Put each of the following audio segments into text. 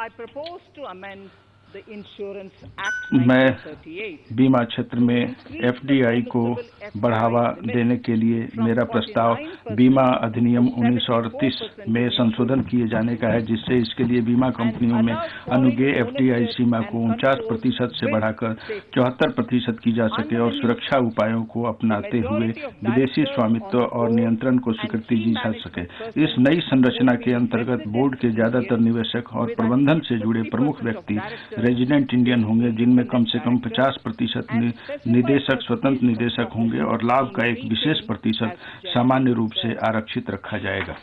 I propose to amend the Insurance Act मैं 1938 बीमा क्षेत्र में एफडीआई को बढ़ावा देने के लिए मेरा प्रस्ताव बीमा अधिनियम 1938 में संशोधन किए जाने का है, जिससे इसके लिए बीमा कंपनियों में अनुज्ञेय एफडीआई सीमा को 49% से बढ़ाकर 74% की जा सके और सुरक्षा उपायों को अपनाते हुए विदेशी स्वामित्व और नियंत्रण को स्वीकृति दी जा सके। इस नई संरचना के अंतर्गत बोर्ड के ज्यादातर निवेशक और प्रबंधन से जुड़े प्रमुख व्यक्ति रेजिडेंट इंडियन होंगे, जिनमें कम से कम 50% निदेशक स्वतंत्र निदेशक होंगे और लाभ का एक विशेष प्रतिशत सामान्य रूप से आरक्षित रखा जाएगा।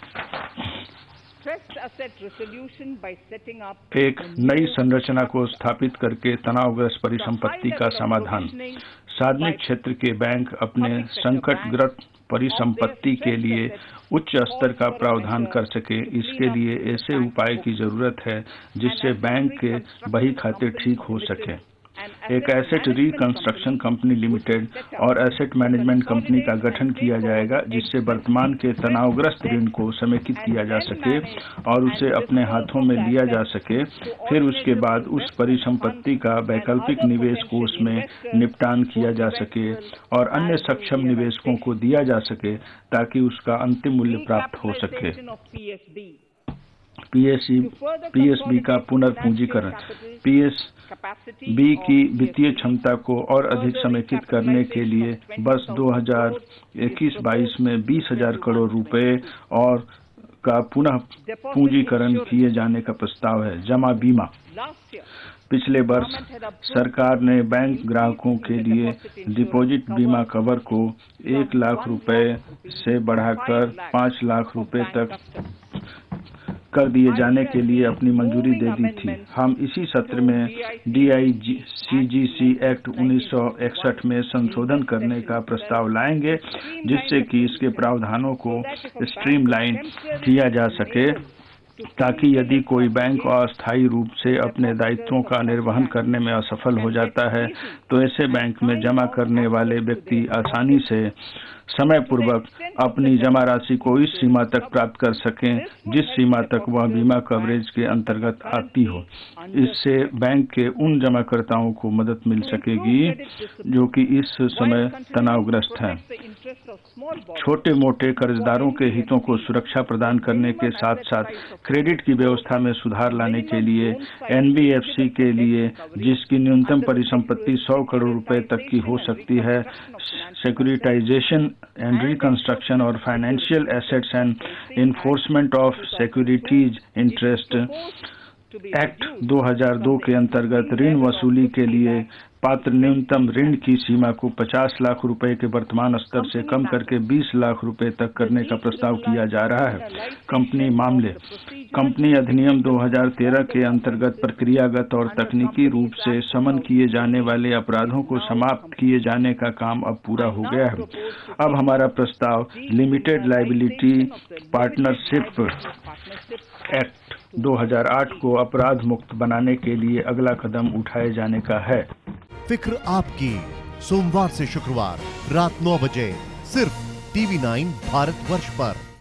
एक नई संरचना को स्थापित करके तनावग्रस्त परिसंपत्ति का समाधान। सार्वजनिक क्षेत्र के बैंक अपने संकटग्रस्त परिसंपत्ति के लिए उच्च स्तर का प्रावधान कर सके। इसके लिए ऐसे उपाय की जरूरत है जिससे बैंक के बही खाते ठीक हो सके। एक एसेट रिकंस्ट्रक्शन कंपनी लिमिटेड और एसेट मैनेजमेंट कंपनी का गठन किया जाएगा, जिससे वर्तमान के तनावग्रस्त ऋण को समेकित किया जा सके और उसे अपने हाथों में लिया जा सके। फिर उसके बाद उस परिसंपत्ति का वैकल्पिक निवेश कोष में निपटान किया जा सके और अन्य सक्षम निवेशकों को दिया जा सके ताकि उसका अंतिम मूल्य प्राप्त हो सके। पीएसबी का पुनर्पूंजीकरण। पीएसबी की वित्तीय क्षमता को और अधिक समेकित करने के लिए वर्ष 2021-22 में 20,000 करोड़ रुपए और का पुनः पूंजीकरण किए जाने का प्रस्ताव है। जमा बीमा। पिछले वर्ष सरकार ने बैंक ग्राहकों के लिए डिपॉजिट बीमा कवर को 1 लाख रुपए से बढ़ाकर 5 लाख रुपए तक कर दिए जाने के लिए अपनी मंजूरी दे दी थी। हम इसी सत्र में DICGC एक्ट 1961 में संशोधन करने का प्रस्ताव लाएंगे, जिससे कि इसके प्रावधानों को स्ट्रीमलाइन किया जा सके, ताकि यदि कोई बैंक अस्थायी रूप से अपने दायित्वों का निर्वहन करने में असफल हो जाता है, तो ऐसे बैंक में जमा करने वाले व्यक्ति आसानी से समय पूर्वक अपनी जमा राशि को इस सीमा तक प्राप्त कर सकें जिस सीमा तक वह बीमा कवरेज के अंतर्गत आती हो। इससे बैंक के उन जमाकर्ताओं को मदद मिल सकेगी जो कि इस समय तनावग्रस्त हैं। छोटे मोटे कर्जदारों के हितों को सुरक्षा प्रदान करने के साथ साथ क्रेडिट की व्यवस्था में सुधार लाने के लिए NBFC के लिए, जिसकी न्यूनतम परिसंपत्ति 100 करोड़ रुपए तक की हो सकती है, सेक्यूरिटाइजेशन एंड रिकंस्ट्रक्शन और financial assets and enforcement of securities interest act 2002 के अंतर्गत ऋण वसूली के लिए पात्र न्यूनतम ऋण की सीमा को 50 लाख रुपए के वर्तमान स्तर से कम करके 20 लाख रुपए तक करने का प्रस्ताव किया जा रहा है। कंपनी मामले। कंपनी अधिनियम 2013 के अंतर्गत प्रक्रियागत और तकनीकी रूप से समन किए जाने वाले अपराधों को समाप्त किए जाने का काम अब पूरा हो गया है। अब हमारा प्रस्ताव लिमिटेड लायबिलिटी पार्टनरशिप एक्ट 2008 को अपराध मुक्त बनाने के लिए अगला कदम उठाए जाने का है। फिक्र आपकी, सोमवार से शुक्रवार रात 9 बजे सिर्फ TV9 भारतवर्ष पर।